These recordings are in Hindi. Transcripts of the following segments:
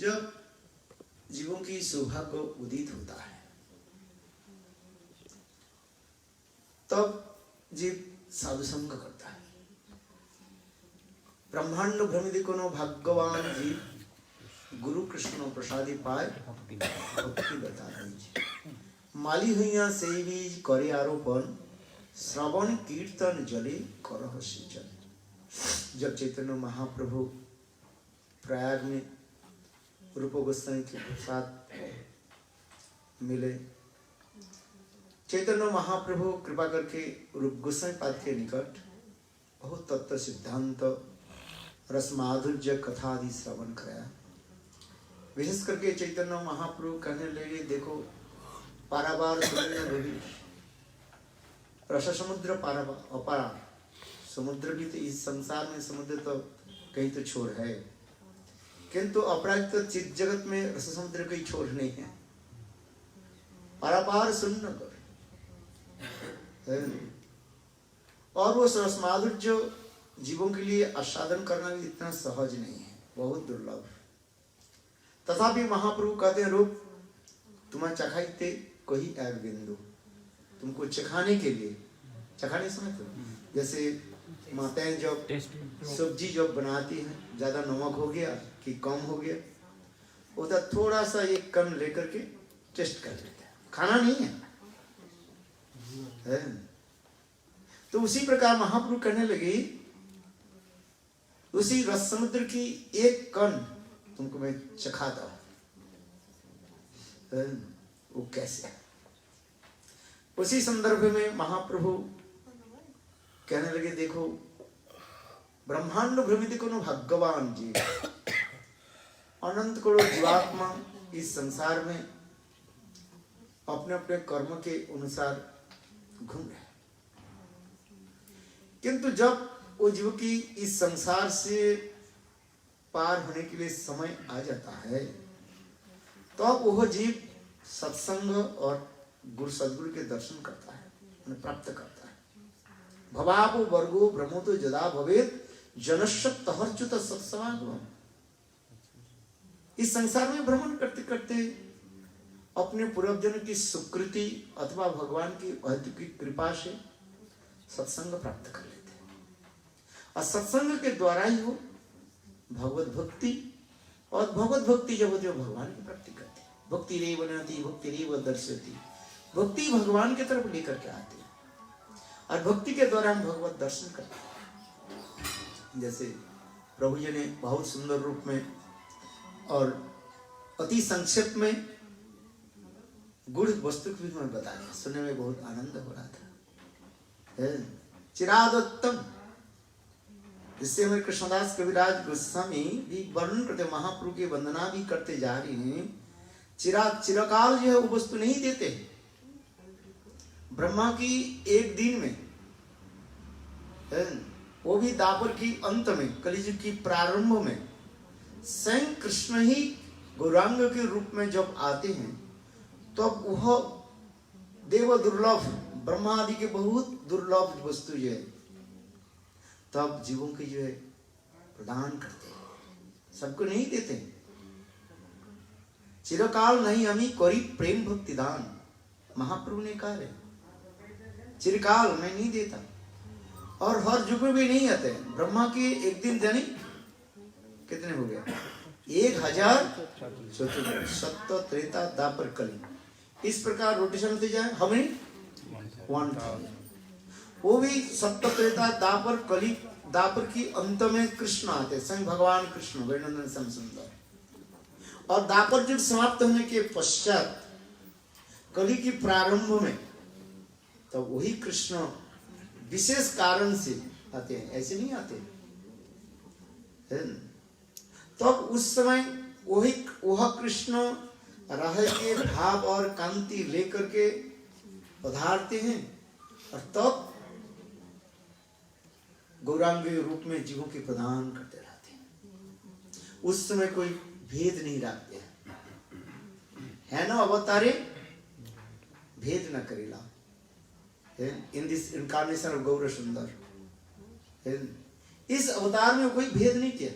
जब जीवों की सौभाग्य उदित होता है तब जीव साधु संग करता है। ब्रह्मांड भ्रमित कोनो भाग्यवान जीव गुरु कृष्ण प्रसादी पाए भक्ति बता दीजिए। माली हुआ से बीज करे आरोपण श्रवण कीर्तन जले करह सिंचन। जब चैतन्य महाप्रभु प्रयाग में रूप गोस्वामी के साथ मिले, चैतन्य महाप्रभु कृपा करके रूप गोस्वामी पाद के निकट बहुत तत्व सिद्धांत रस माधुर्य कथा आदि श्रवण कराया। विशेष करके चैतन्य महाप्रभु कहने लगे, देखो पारावार रस समुद्र पारावार अपार समुद्र भी तो इस संसार में समुद्र तो कहीं तो छोर है, किंतु अपराध तो चित जगत में रस समुद्र कहीं छोर नहीं है। पारापार सुन्न कर और वो रस माधुर्य जीवों के लिए आस्वादन करना भी इतना सहज नहीं है, बहुत दुर्लभ। तथापि महाप्रभु कहते हैं, रूप तुम्हें चखाइते कोई एक बिंदु, तुमको चखाने के लिए, चखाने समय तो जैसे माताएं जब सब्जी जब बनाती हैं, ज्यादा नमक हो गया कि कम हो गया, उधर थोड़ा सा एक कण लेकर के टेस्ट कर लेते हैं, खाना नहीं है। तो उसी प्रकार महाप्रभु कहने लगे, उसी रस समुद्र की एक कण तुमको मैं चखाता हूं। वो कैसे है? उसी संदर्भ में महाप्रभु कहने लगे, देखो ब्रह्मांड भ्रमित कोनो भगवान जी अनंत करोड़ जीवात्मा इस संसार में अपने अपने कर्म के अनुसार घूम रहे, किंतु जब वो जीव की इस संसार से पार होने के लिए समय आ जाता है तो अब वह जीव सत्संग और गुरु सद्गुरु के दर्शन करता है, उन्हें प्राप्त करता है। भवापो वर्गो भ्रमोतो जदा भवेत जनश्य तहर्च्युत सत्समागम। इस संसार में भ्रमण करते करते अपने पूर्वजन की सुकृति अथवा भगवान की अलौकिक कृपा से सत्संग प्राप्त कर लेते हैं, और सत्संग के द्वारा ही वो भगवत भक्ति, और भगवत भक्ति जब जो भगवान की प्राप्ति करते हैं, भक्ति रे बनाती भक्ति रे दर्शती, भक्ति भगवान की तरफ लेकर के आती है, और भक्ति के द्वारा हम भगवत दर्शन करते हैं। जैसे प्रभु जी ने बहुत सुंदर रूप में और अति संक्षेप में गुड़ वस्तु भी मैं बताया, सुनने में बहुत आनंद हो रहा था। चिरादोत्तम, जिससे हमें कृष्णदास कविराज गोस्वामी भी वर्णन करते, महाप्रभु की वंदना भी करते जा रहे हैं। चिरकाल जो है वो वस्तु नहीं देते। ब्रह्मा की एक दिन में, वो भी दापर की अंत में, कलियुग की प्रारंभ में स्वयं कृष्ण ही गौरांग के रूप में जब आते हैं तो अब वह देव दुर्लभ, ब्रह्मा आदि के बहुत दुर्लभ वस्तु जो है तब जीवों के जो है प्रदान करते हैं, सबको नहीं देते। चिरकाल नहीं हमी कोरी प्रेम भक्ति दान, महाप्रभु ने कहा है चिरकाल मैं नहीं देता, और हर युग में भी नहीं आते। ब्रह्मा के एक दिन जानी कितने हो गए, 1000 सत्य त्रेता दापर कली, इस प्रकार रोटेशन होते जाए। हमें 1 वो भी सत्य त्रेता दापर कली, दापर की अंत में कृष्ण आते, स्वयं भगवान कृष्ण वैनंदन सम सुंदर, और दापर युग समाप्त होने के पश्चात कली की प्रारंभ में तो वही कृष्ण विशेष कारण से आते हैं, ऐसे नहीं आते। तो अब उस समय वह कृष्ण राह के भाव और कांति लेकर के पधारते हैं, और तब गौरांग रूप में जीवों के प्रदान करते रहते हैं। उस समय कोई भेद नहीं रखते है ना, अवतारे भेद न करेला इन दिस इनकार्नेशन ऑफ गौर सुंदर। इस अवतार में कोई भेद नहीं किया,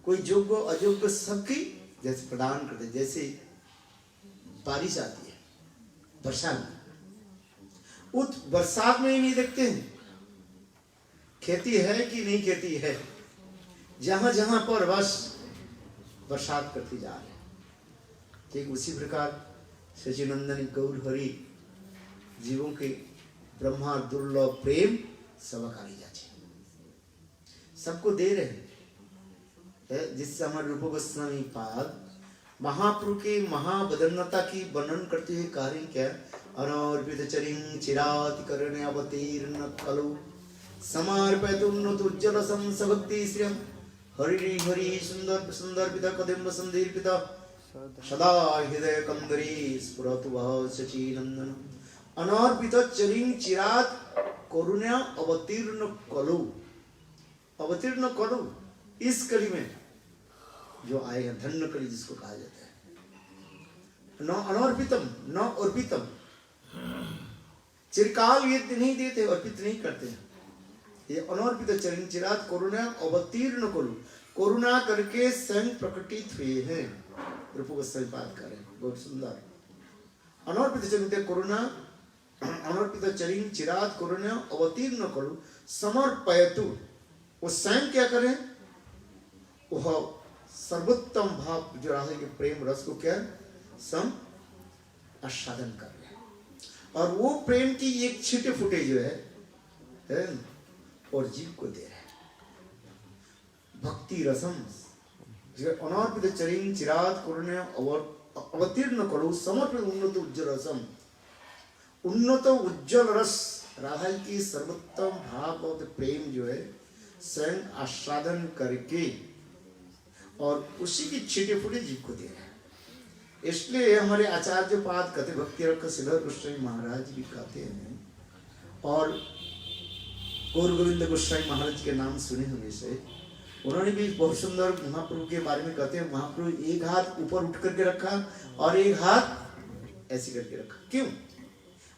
कोई योग्य अयोग्य सबकी जैसे प्रदान करते, जैसे बारिश आती है बरसात में, उस बरसात में ही नहीं देखते हैं खेती है कि नहीं खेती है, जहां जहां पर बस बरसात करती जा रहे। ठीक उसी प्रकार सचिनंदन गौर हरि जीवों के ब्रह्मा दुर्लभ प्रेम सबकारी जाचे सबको दे रहे हैं। जिससे हमारे रूप गोस्वामी पाद महाप्रभु के महाबदन्नता की वर्णन करते हुए कार्य क्या, अनर्पित चरिं चिराति करणे अवतीर्ण कलु समर्पित उन्नत उज्ज्वल संसभक्ति श्रियं हरि हरि सुंदर सुंदर पिता कदम्ब संदीर पिता सदा हृदय कंदरी स्फुरतु वह सचिनंदन अनर्पित चरिं चिरात करुण्या अवतीर्ण कलु। अवतीर्ण कलु इस कली में जो आए हैं, धन्य कली जिसको कहा जाता है। न अनर्पितम न अर्पितम, चिरकाल ये नहीं देते, अर्पित नहीं करते हैं। ये अनर्पित चरिं चिरात करुणा अवतीर्ण कलु, करुणा करके स्वयं प्रकटित हुए हैं। रूप गोस्वामी बात कर रहे हैं, बहुत सुंदर। अनर्पित चरिं करुणा अनर्पित चरिं चिरात करुणा अवतीर्ण कलु समर्पयतु, वो स्वयं क्या करें, वह सर्वोत्तम भाव जो राधा के प्रेम रस को क्या सम आस्वादन कर रहे हैं। और वो प्रेम की एक छिटे फुटे जो है और जीव को दे रहे हैं। भक्ति रसम अनर्पित चरिं चिरात करुणा अवतीर्ण कलु समर्पित उन्नत उज्ज्वल रसम, उन्नत उज्ज्वल रस राधा की सर्वोत्तम भाव और प्रेम जो है स्वयं आस्वादन करके और उसी की छिटे फुटे जीव को दे रहे हैं। इसलिए हमारे आचार्य पाद कहते, भक्ति रख श्रीधर गोस्वामी महाराज भी कहते हैं, और गौर गोविंद गोस्वामी महाराज के नाम सुने होंगे से, उन्होंने भी बहुत सुंदर महाप्रभु के बारे में कहते हैं, महाप्रभु एक हाथ ऊपर उठ करके रखा और एक हाथ ऐसे करके रखा। क्यों?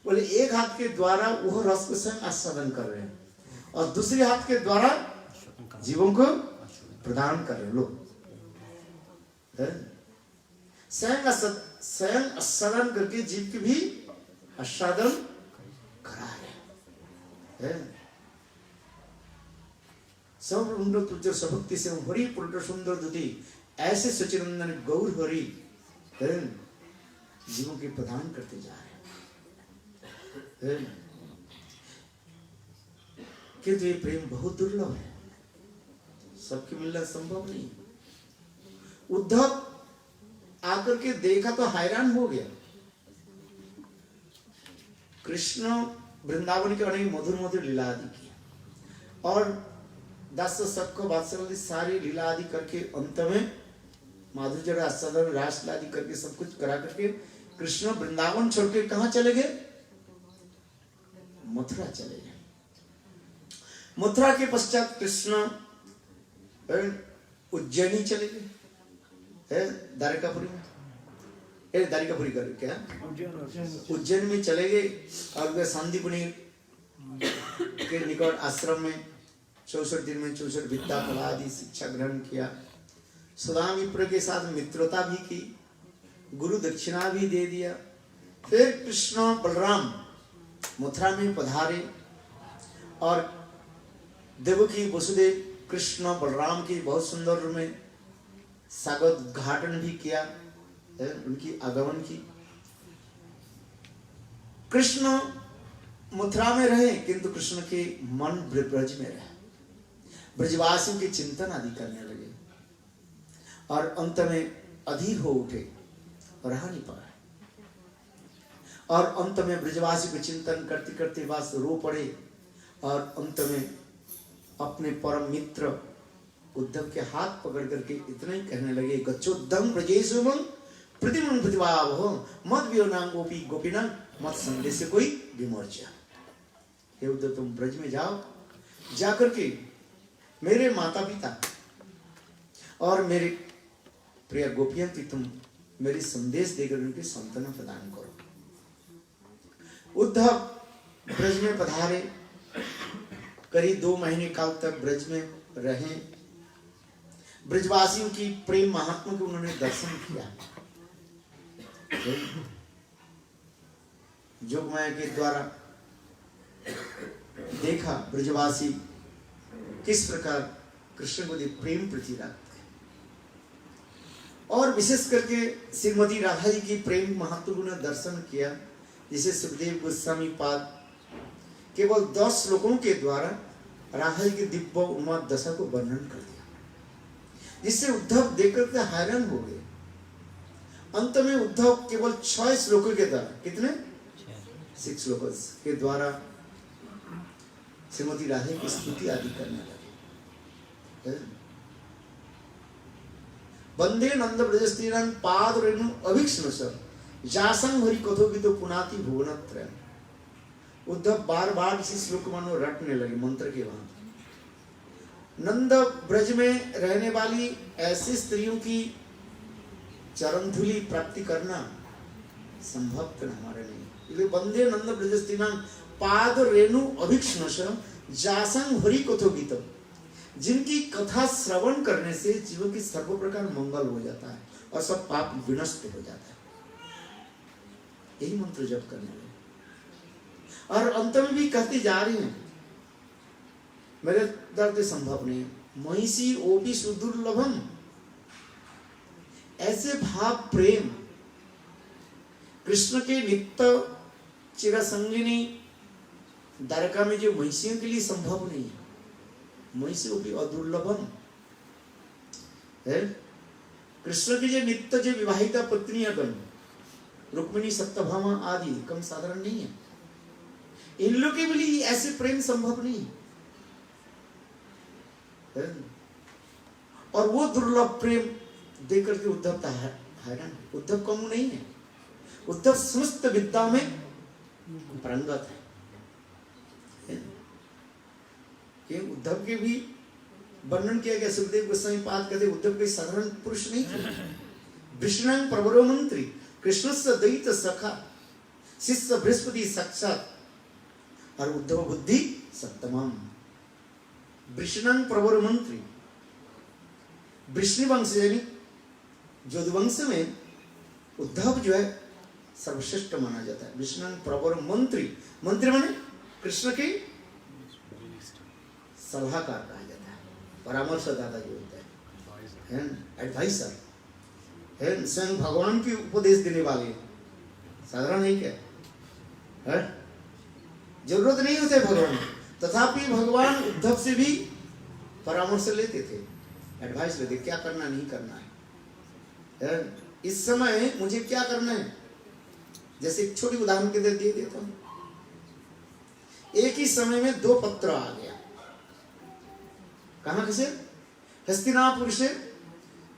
बोले एक हाथ के द्वारा वह रस को स्वयं आस्वादन कर रहे हैं और दूसरे हाथ के द्वारा जीवों को प्रदान कर रहे हैं। लोग स्वयं आस्वादन करके जीव की भी आस्वादन करा रहे हैं। सब उन्नत उज्ज्वल सबक्ति से हरि पुत्र सुंदर दुति, ऐसे सचिनंदन गौर हरि जीवों के प्रदान करते जा रहे हैं। किंतु ये प्रेम बहुत दुर्लभ है, सबके मिलना संभव नहीं। उद्धव आकर के देखा तो हैरान हो गया। कृष्ण वृंदावन के अनेक मधुर मधुर लीला आदि की और दास सबको बादशाह सारी लीला आदि करके अंत में माधुर्य आस्वादन रास आदि करके सब कुछ करा करके कृष्ण वृंदावन छोड़ के कहां चले गए? मथुरा चले गए। मथुरा के पश्चात कृष्ण उज्जैनी चले गए, द्वारकापुरी में, द्वारकापुरी कर क्या उज्जैन में चले गए और सांदीपनि के निकट आश्रम में 64 दिन में 64 विद्या कला आदि शिक्षा ग्रहण किया। सुदाम विप्र के साथ मित्रता भी की, गुरु दक्षिणा भी दे दिया। फिर कृष्ण बलराम मथुरा में पधारे और देवकी वसुदेव कृष्ण बलराम की बहुत सुंदर रूप में स्वागत घाटन भी किया, उनकी आगमन की। कृष्ण मथुरा में रहे किंतु कृष्ण के मन ब्रज में रहे, ब्रजवासियों के चिंतन आदि करने लगे और अंत में अधीर हो उठे, रहा नहीं पाए और अंत में ब्रजवासी को चिंतन करते करते बस रो पड़े और अंत में अपने परम मित्र उद्धव के हाथ पकड़ करके इतना ही कहने लगे, गच्छोद्धम ब्रजेशुमं प्रतिमं प्रतिभावो मद वियोनां गोपी गोपीनां मत संदेश से कोई विमोर्चा। हे उद्धव तुम ब्रज में जाओ, जाकर के मेरे माता पिता और मेरे प्रिय गोपियों की तुम मेरी संदेश देकर उनकी सांत्वना प्रदान करो। उद्धव ब्रज में पधारे, करीब 2 महीने काल तक ब्रज में रहे। ब्रजवासियों की प्रेम महात्मा को उन्होंने दर्शन किया। जोगमाया के द्वारा देखा ब्रजवासी किस प्रकार कृष्ण को प्रेम प्रति रखते हैं, और विशेष करके श्रीमती राधा जी की प्रेम महात्मा को दर्शन किया, जिसे सुखदेव गोस्वामी पाद केवल 10 श्लोकों के द्वारा राधा जी के दिव्य उन्माद दशा को वर्णन कर दिया, जिससे उद्धव देखकर के हैरान हो गए। अंत में उद्धव केवल 6 श्लोकों के द्वारा, कितने 6 श्लोकों के द्वारा श्रीमती राधा की स्तुति आदि करने लगे। वंदे नंद ब्रजस्त्रीणां पाद रेणु अभिक्ष्णश जासं हरि कथोगितो पुनाति भुवनत्रयम्। उद्धव बार बार इसी श्लोक मानो रटने लगे मंत्र के बाद। नंद ब्रज में रहने वाली ऐसी स्त्रियों की चरण धूलि प्राप्ति करना संभव तो हमारे नहीं। वंदे नंद ब्रजस्त्रीणां पाद रेणु अभिक्ष्णश जासं हरि कथोगितम्। जिनकी कथा श्रवण करने से जीवन की सर्व प्रकार मंगल हो जाता है और सब पाप विनष्ट हो जाता है। यही मंत्र जप करने लगे, और अंत में भी कहते जा रही हैं, मेरे दर्द संभव नहीं, महिषी ओपी सुदुर्लभम। ऐसे भाव प्रेम कृष्ण के नित्य चिरसंगिनी द्वारका में जो महिषियों के लिए संभव नहीं है, महिषी ओपी अदुर्लभम है। कृष्ण की जो नित्य जो विवाहिता पत्नियां गण रुक्मिणी सत्यभामा आदि कम साधारण नहीं है, इन लोगों के लिए ऐसे प्रेम संभव नहीं है। और वो दुर्लभ प्रेम देकर के उद्धव हैरान। उद्धव कम नहीं है, उद्धव समस्त विद्या में पारंगत है। कि उद्धव के भी वर्णन किया गया, सुखदेव गोस्वामी पाद कहते उद्धव कोई साधारण पुरुष नहीं थे। विष्णु प्रवरो मंत्री कृष्णस्य दैत सखा शिष्य बृहस्पति साक्षात और उद्धव बुद्धि सप्तमम। विष्णु प्रवर मंत्री, विष्णु वंश यानी यदुवंश में उद्धव जो है सर्वश्रेष्ठ माना जाता है। विष्णु प्रवर मंत्री, मंत्री माने कृष्ण के सलाहकार कहा जाता है, परामर्शदाता जो होता है, एडवाइजर है, स्वयं भगवान की उपदेश देने वाले, साधारण नहीं क्या है, जरूरत नहीं होते भगवान, तथापि भगवान उद्धव से भी परामर्श लेते थे, एडवाइस लेते, क्या करना नहीं करना है, इस समय मुझे क्या करना है। जैसे एक छोटी उदाहरण के दे देता हूं। एक ही समय में 2 पत्र आ गया, कहां से? हस्तिनापुर से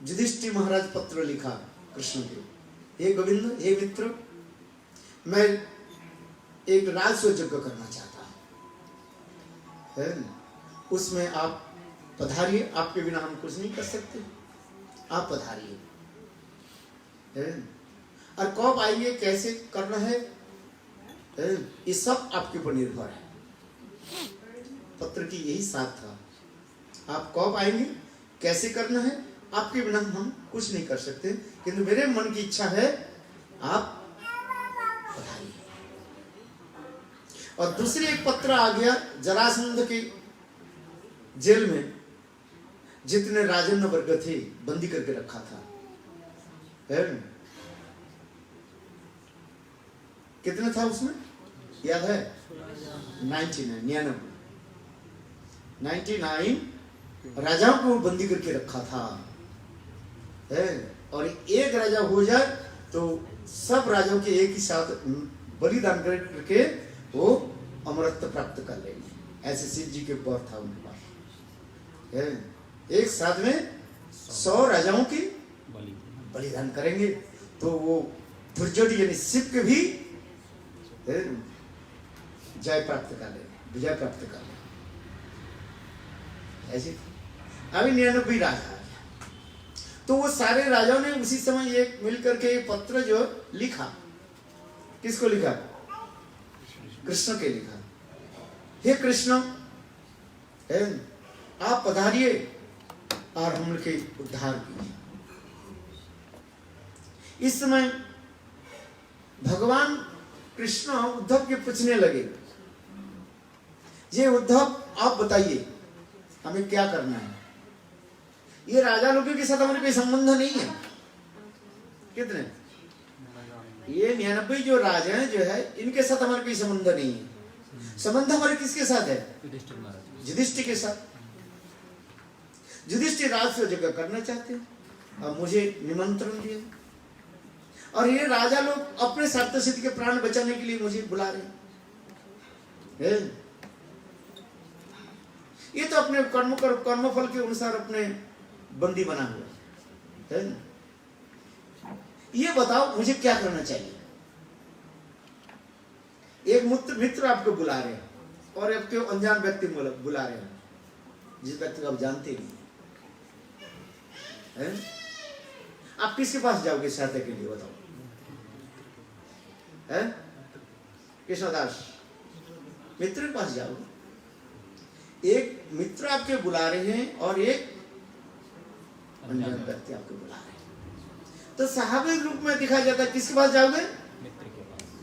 युधिष्ठिर महाराज पत्र लिखा कृष्ण के, हे गोविंद, हे मित्र, मैं एक राजस्व यज्ञ करना चाहता हूं, है उसमें आप पधारिए, आपके बिना हम कुछ नहीं कर सकते, आप पधारिए, और कब आइए, कैसे करना है, ये सब आपके ऊपर निर्भर है। पत्र की यही साथ था, आप कब आएंगे, कैसे करना है, आपके बिना हम कुछ नहीं कर सकते, किंतु मेरे मन की इच्छा है आप पधारिए। और दूसरी एक पत्र आ गया जरासंध के जेल में जितने राजन वर्ग थे बंदी करके रखा था, है? कितने था उसमें याद है? 99 राजाओं को बंदी करके रखा था, है? और एक राजा हो जाए तो सब राजाओं के एक ही साथ बलिदान करके वो अमरत्व प्राप्त कर लेंगे। ऐसे शिव जी के वर था उनके पास, है? एक साथ में 100 राजाओं की बलिदान करेंगे तो वो दुर्योधन यानी शिव के भी जय प्राप्त कर लेंगे, विजय प्राप्त कर लेंगे। ऐसे अभी 99 राजा आ गया, तो वो सारे राजाओं ने उसी समय एक मिलकर के पत्र जो लिखा, किसको लिखा? कृष्ण के लिखा, हे कृष्ण, आप पधारिए, और हम लोग के उद्धार कीजिए। इस समय भगवान कृष्ण उद्धव के पूछने लगे, ये उद्धव आप बताइए हमें क्या करना है? ये राजा लोगों के साथ हमारे कोई संबंध नहीं है। कितने ये 99 जो राजा हैं जो है, इनके साथ हमारे कोई संबंध नहीं है। संबंध हमारे किसके साथ है? युधिष्ठिर के साथ। युधिष्ठिर राज से जगह करना चाहते हैं और मुझे निमंत्रण दिए, और ये राजा लोग अपने सत्य सिद्ध के प्राण बचाने के लिए मुझे बुला रहे हैं। ये तो अपने कर्मफल के अनुसार अपने बंदी बना हुआ है ना? ये बताओ मुझे क्या करना चाहिए? एक मित्र आपको बुला रहे हैं और आपके अनजान व्यक्ति बुला रहे हैं, जिस व्यक्ति को आप जानते नहीं है। आप किसके पास जाओगे सहायता के लिए? बताओ। है कृष्णदास मित्र के पास जाओगे। एक मित्र आपके बुला रहे हैं और एक अनजान व्यक्ति आपको बुला रहे हैं, तो स्वाभाविक रूप में दिखाया जाता है किसके पास जाओगे?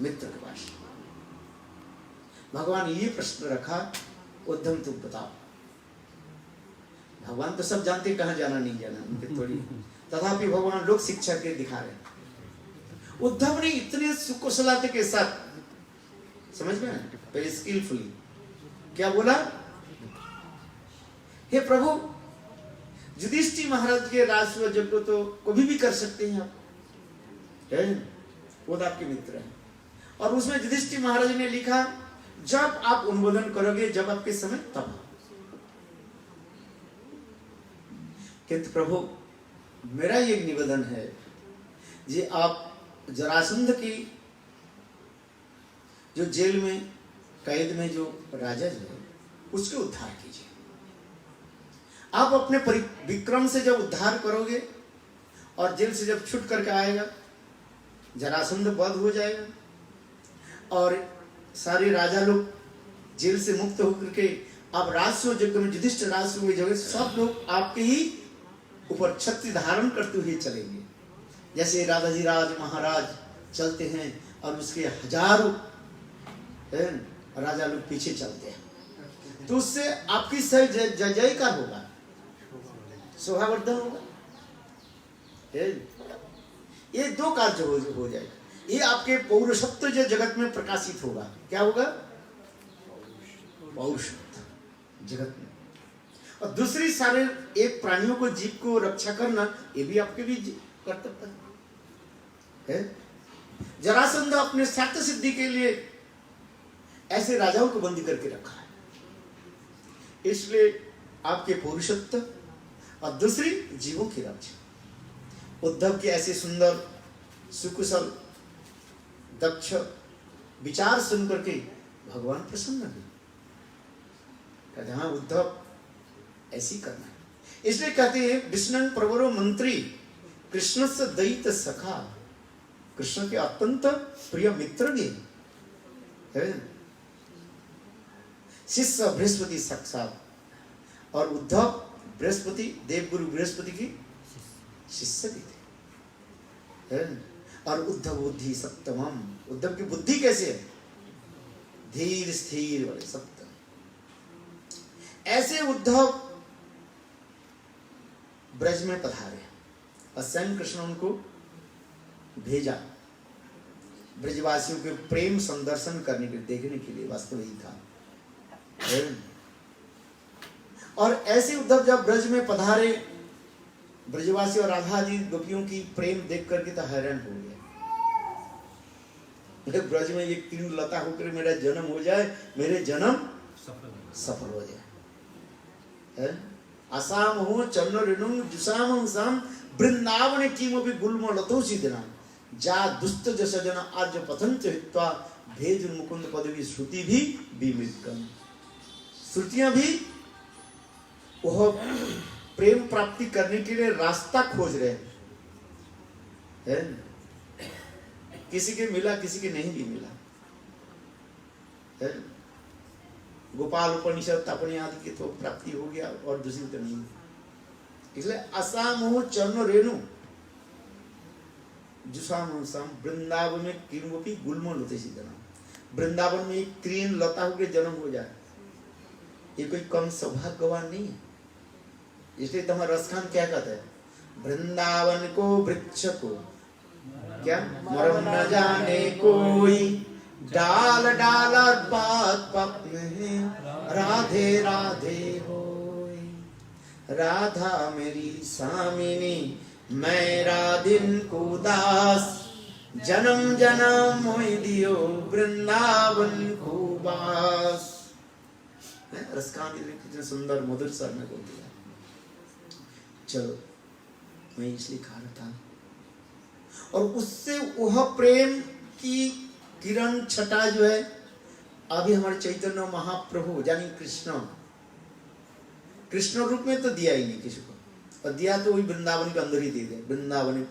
मित्र के पास। भगवान ये प्रश्न रखा, उद्धव तुम बताओ। भगवान तो सब जानते कहां जाना नहीं जाना उनके थोड़ी, तथापि भगवान लोक शिक्षा के दिखा रहे। उद्धव ने इतने सुकुशलता के साथ, समझ में, वेरी स्किलफुली क्या बोला? हे प्रभु, युधिष्ठिर महाराज के राजस्व को तो कभी भी कर सकते हैं आप, वो तो आपके मित्र हैं। और उसमें युधिष्ठिर महाराज ने लिखा, जब आप उन्मोदन करोगे, जब आपके समय तब। किंतु प्रभु मेरा ये निवेदन है, जी आप जरासंध की जो जेल में कैद में जो राजा जो है उसके उद्धार कीजिए। आप अपने विक्रम से जब उद्धार करोगे और जेल से जब छूट करके आएगा, जरासंध वध हो जाएगा और सारे राजा लोग जेल से मुक्त होकर के आप राजस्व यज्ञ में, युधिष्ठिर राजस्व में जगह सब लोग आपके ही ऊपर छत्र धारण करते हुए चलेंगे। जैसे राधाजी राज महाराज चलते हैं और उसके हजारों राजा लोग पीछे चलते हैं, तो उससे आपकी जय जयकार होगा, शोभावर्धन होगा। ये दो कार्य हो जाएगा। ये आपके पौरुषत्व जो जगत में प्रकाशित होगा। क्या होगा? पौरुषत्व जगत में। और दूसरी सारे एक प्राणियों को, जीव को रक्षा करना, ये भी आपके भी कर्तव्य है। जरासंध अपने सत्य सिद्धि के लिए ऐसे राजाओं को बंदी करके रखा है, इसलिए आपके पौरुषत्व और दूसरी जीवों की रक्षा। उद्धव के ऐसे सुंदर सुकुशल दक्ष विचार सुन करके भगवान प्रसन्न हुए। कहते हाँ उद्धव ऐसी करना है। इसलिए कहते हैं विष्णु प्रवरो मंत्री कृष्ण से दैत सखा, कृष्ण के अत्यंत प्रिय मित्र भी है। शिष्य बृहस्पति साक्षात, और उद्धव बृहस्पति, देवगुरु बृहस्पति की शिष्य भी थे। और उद्धव बुद्धि सप्तमम, उद्धव की बुद्धि कैसे है? धीर स्थिर वाले सप्तम। ऐसे उद्धव ब्रज में पधारे और स्वयं कृष्ण उनको भेजा ब्रजवासियों के प्रेम संदर्शन करने के, देखने के लिए। वास्तव यही था। और ऐसे उद्धव जब ब्रज में पधारे, ब्रजवासी और राधा जी गोपियों की प्रेम देख करके तो हैरान हो गया। ब्रज में एक तीन लता होकर मेरा जन्म हो जाए, मेरे जन्म सफल हो जाए। आसाम हो चन्न ऋणुम जुसाम साम वृंदावन किमपि गुल्म लतोसी दिना जा दुष्ट जस जन आज पतंच हित्वा भेज मुकुंद पदवी श्रुति भी विमितकम। श्रुतियां भी वह प्रेम प्राप्ति करने के लिए रास्ता खोज रहे हैं। किसी के मिला, किसी के नहीं भी मिला। गोपाल उपनिषद अपने आदि की तो प्राप्ति हो गया और दूसरी तो नहीं। इसलिए असामो चरण रेणु जुसाम साम वृंदावन में किंवपी गुलमोल होते सी जन्म। वृंदावन में एक तीन लता हो के जन्म हो जाए, ये कोई कम सौभाग्यवान नहीं है। इसलिए तुम्हारा रसखान क्या कहता है, वृंदावन को वृक्ष को क्या मरम न जाने कोई, डाल डाल और पात पात में राधे राधे होई। राधा मेरी सामिनी मैं राधिन को दास, जन्म जन्म मोहि दियो वृंदावन को बास। रसकान कितने सुंदर मधुर स्वर में बोल दिया। चलो मैं इसलिए खा रहा था, और उससे वह प्रेम की किरण छटा जो है अभी हमारे चैतन्य महाप्रभु यानी कृष्ण रूप में तो दिया ही नहीं किसी को, और दिया तो वही वृंदावन के अंदर ही दे दिया। वृंदावन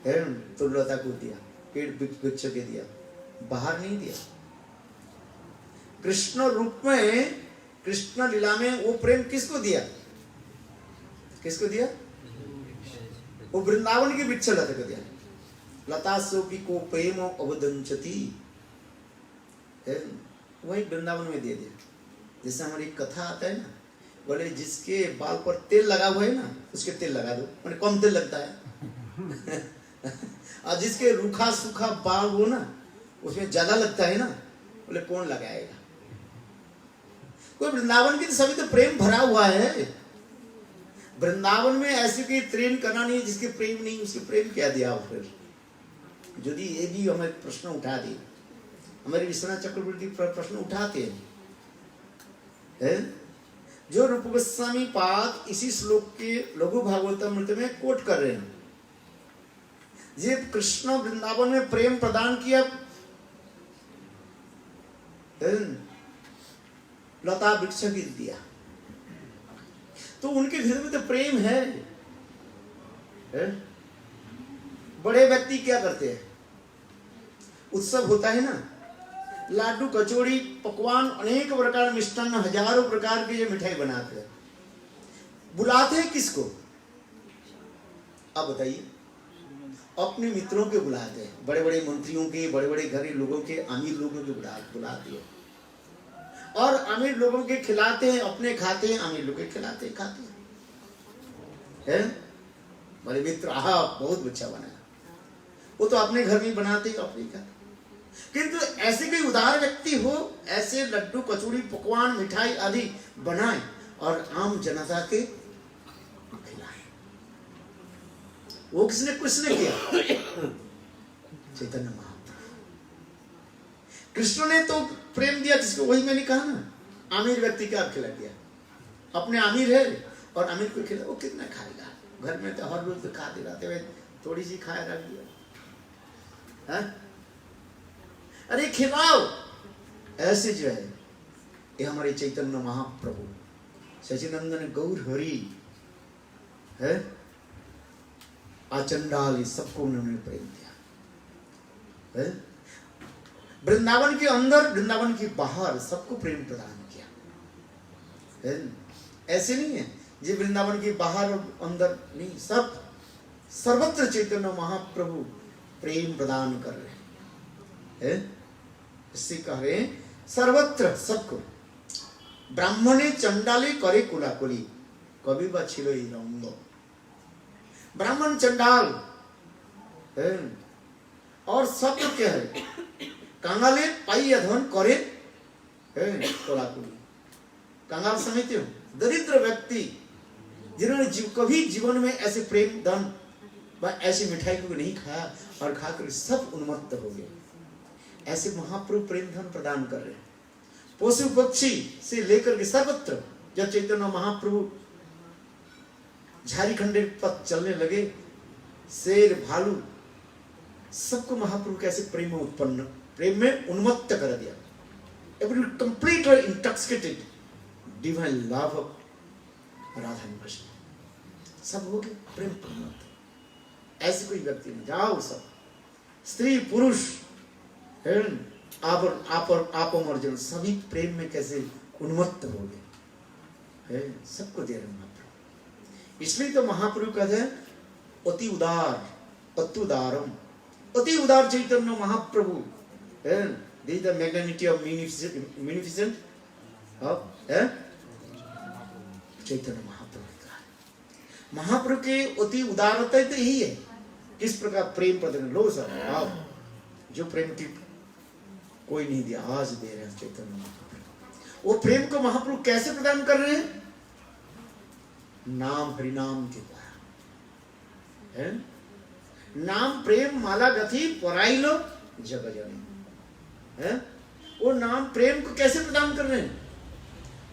है तुलता को दिया, पेड़ वृक्ष के दिया, बाहर नहीं दिया। कृष्ण रूप में कृष्ण लीला में वो प्रेम किसको दिया, किसको दिया, वो वृंदावन की वृक्ष लता को दिया। लता सोपी को प्रेम अवदंचती, वही वृंदावन में दे दिया। जैसे हमारी कथा आता है ना, बोले जिसके बाल पर तेल लगा हुआ है ना उसके तेल लगा दो, मैंने कम तेल लगता है और जिसके रूखा सूखा बाल हो ना उसमें ज्यादा लगता है ना, बोले कौन लगाएगा। कोई वृंदावन की तो सभी तो प्रेम भरा हुआ है। वृंदावन में ऐसे कोई ट्रेन करना नहीं जिसके प्रेम नहीं, उसके प्रेम क्या दिया। फिर यदि ये भी हमें प्रश्न उठा दे, हमारे विश्वनाथ चक्रवर्ती प्रश्न उठाते हैं, जो रूप गोस्वामी पाद इसी श्लोक के लघु भागवतामृत में कोट कर रहे हैं। ये कृष्ण वृंदावन में प्रेम प्रदान किया, लता वृक्ष गिर दिया, तो उनके हृदय में तो प्रेम है। बड़े व्यक्ति क्या करते हैं, उत्सव होता है ना, लाडू कचौड़ी पकवान अनेक प्रकार मिष्टान हजारों प्रकार की ये मिठाई बनाते हैं, बुलाते हैं किसको, अब बताइए, अपने मित्रों के बुलाते हैं, बड़े बड़े मंत्रियों के, बड़े बड़े घरेलू लोगों के, अमीर लोगों के बुलाते हैं, और अमीर लोगों के खिलाते हैं, अपने खाते हैं, अमीर लोगों के खिलाते हैं, खाते हैं। बड़े मित्र आहा बहुत अच्छा बनाया, वो तो अपने घर में बनाते हैं, अपने घर। किंतु ऐसे कोई उदार व्यक्ति हो, ऐसे लड्डू कचौड़ी पकवान मिठाई आदि बनाए और आम जनता के खिलाए, वो किसने किया, चैतन्य महाप्रभु। कृष्ण ने तो प्रेम दिया जिसको, वही मैंने कहा ना, अमीर व्यक्ति का खिला दिया, अपने अमीर है और अमीर को खिला, वो कितना खाएगा, घर में तो हर रोज तो खाते रहते हुए थोड़ी सी खाया रख दिया, है? अरे खिलाओ। ऐसे जो है ये हमारे चैतन्य महाप्रभु सचिनंदन गौर हरि है, आचंडाली सबको उन्होंने प्रेम दिया है। वृंदावन के अंदर वृंदावन के बाहर सबको प्रेम प्रदान किया है। ऐसे नहीं है जी वृंदावन के बाहर और अंदर नहीं, सब सर्वत्र चैतन्य महाप्रभु प्रेम प्रदान कर रहे हैं। इससे कह रहे सर्वत्र सबको, ब्राह्मणे चंडाले करे कुलाकुली कभी बा छिलो ही रंग, ब्राह्मण चंडाल है और सब क्या है, कांगाले पाई अधवन करे कुलाकुली। कांगाल समझते हो, दरिद्र व्यक्ति जिन्होंने कभी जीवन में ऐसे प्रेम धन व ऐसी मिठाई को नहीं खाया और खाकर सब उन्मत्त हो गए, ऐसे महाप्रभु प्रेम धन प्रदान कर रहे हैं। पशु पक्षी से लेकर के सर्वत्र जब चैतन्य महाप्रभु झारीखंडे पथ चलने लगे, शेर भालू सबको महाप्रभु कैसे प्रेम में उत्पन्न, प्रेम में उन्मत्त कर दिया। Every complete or intoxicated divine love of Radha Krishna, सब हो गए प्रेम पूर्ण। ऐसे कोई व्यक्ति नहीं, जाओ सब स्त्री पुरुष आप अर्जुन सभी प्रेम में कैसे उन्मत्त हो गए, सबको दे रहे महाप्रभु। इसलिए तो महाप्रभु कहते हैं अति उदार, अत्युदारम, अति उदार Chaitanya Mahaprabhu. This is the magnanimity of munificent of Chaitanya Mahaprabhu का। महाप्रभु के अति उदारता तो यही है, किस प्रकार प्रेम प्रदान। लो सर आप जो प्रेम की कोई नहीं दिया, आज दे रहे हैं चैतन्य महाप्रभु। वो प्रेम को महाप्रभु कैसे प्रदान कर रहे हैं? नाम हरिनाम के द्वारा है। नाम प्रेम माला गति पराइलो जग जनी है। वो नाम प्रेम को कैसे प्रदान कर रहे हैं?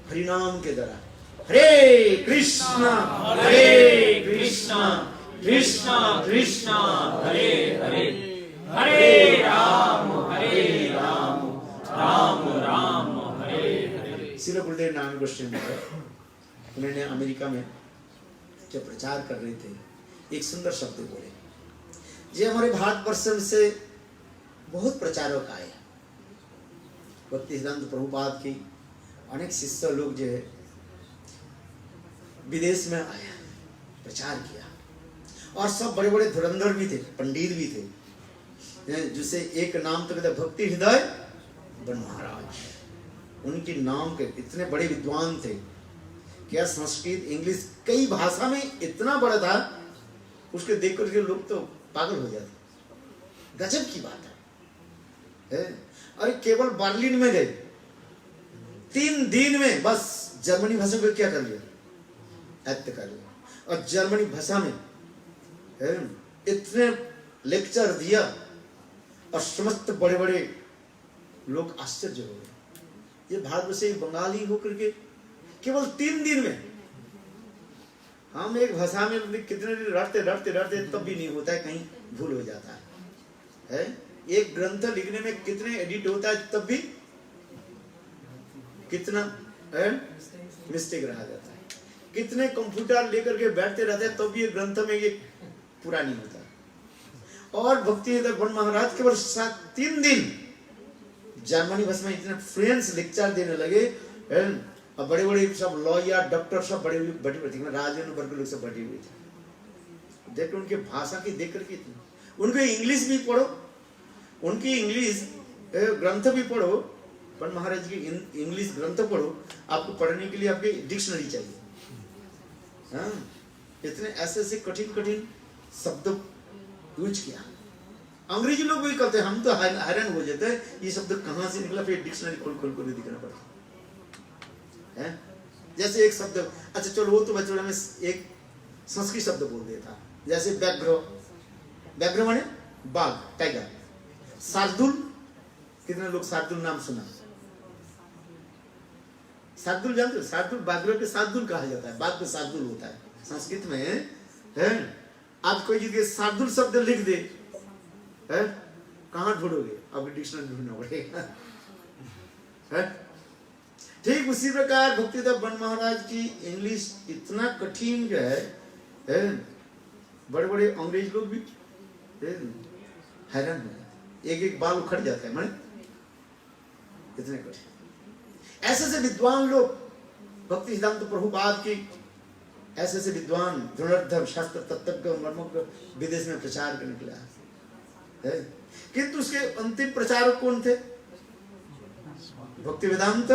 हरिनाम के द्वारा। हरे कृष्णा कृष्णा कृष्णा हरे हरे, हरे राम राम राम हरे हरे। श्रील गुरुदेव नारायण गोस्वामी महाराज उन्होंने अमेरिका में जब प्रचार कर रहे थे, एक सुंदर शब्द बोले। ये हमारे भारतवर्ष से बहुत प्रचारक आए, भक्ति सिद्धांत प्रभुपाद की अनेक शिष्य लोग जो है विदेश में आए, प्रचार किया, और सब बड़े बड़े धुरंधर भी थे, पंडित भी थे, जिसे एक नाम तो कहते भक्ति हृदय बन महाराज। उनके नाम के इतने बड़े विद्वान थे, क्या संस्कृत इंग्लिश कई भाषा में इतना बड़ा था, उसके देख करके लोग तो पागल हो जाते। गजब की बात है। अरे केवल बर्लिन में गए, 3 दिन में बस जर्मनी भाषा को क्या कर लिया, ऐत्त कर लिया, और जर्मनी भाषा में इतने लेक्चर दिया, और समस्त बड़े बड़े लोग आश्चर्य हो गए। ये भारत से बंगाली होकर के केवल 3 दिन में, हम एक भाषा में कितने दिन रटते रटते रटते तब भी नहीं होता है, कहीं भूल हो जाता है। एक ग्रंथ लिखने में कितने एडिट होता है, तब भी कितना मिस्टेक रहा जाता है। कितने कंप्यूटर लेकर के बैठते रहते हैं, तब भी ये ग्रंथ में ये पूरा नहीं होता। और भक्ति बन महाराज केवल 3 दिन जर्मनी भाषा में इतने फ्लुएंट लेक्चर देने लगे, और बड़े बड़े सब लॉयर डॉक्टर सब बड़े बड़े राजेंद्र वर्ग लोग सब बैठे हुए थे। देखो उनके भाषा की देख करके, उनको इंग्लिश भी पढ़ो, उनकी इंग्लिश ग्रंथ भी पढ़ो, पर महाराज की इंग्लिश ग्रंथ पढ़ो, आपको पढ़ने के लिए आपके डिक्शनरी चाहिए। हाँ, इतने ऐसे ऐसे कठिन कठिन शब्द यूज किया। अंग्रेजी लोग भी करते हैं, हम तो हैरान हो जाते हैं, ये शब्द कहाँ से निकला, फिर डिक्शनरी खोल खोल कर दिखाना पड़ता है। जैसे एक शब्द, अच्छा चलो वो तो बच्चों में एक संस्कृत शब्द बोल देता, जैसे व्याघ्र, व्याघ्र माने बाघ, टाइगर। शार्दुल, कितने लोग शार्दुल नाम सुना? शार्दुल जानते हो? शार्दुल, बाघ के शार्दुल कहा जाता है, बाघ को शार्दुल होता है संस्कृत में है। आप कोई जगह शार्दुल शब्द लिख दे, है कहाँ ढूंढोगे? आपको डिक्शनरी ढूंढना पड़ेगा। ठीक उसी प्रकार भक्तिदेव बन महाराज की इंग्लिश इतना कठिन जो है, बड़े बड़े अंग्रेज लोग भी हैरान है, एक एक बाल उखड़ जाता है माने, इतने कठिन। ऐसे से विद्वान लोग भक्ति सिद्धांत प्रभुपाद की, ऐसे से विद्वान धनुर्धर शास्त्र तत्वज्ञ मर्मज्ञ विदेश में प्रचार करने के लिए है। किंतु उसके अंतिम प्रचारक कौन थे? भक्ति वेदांत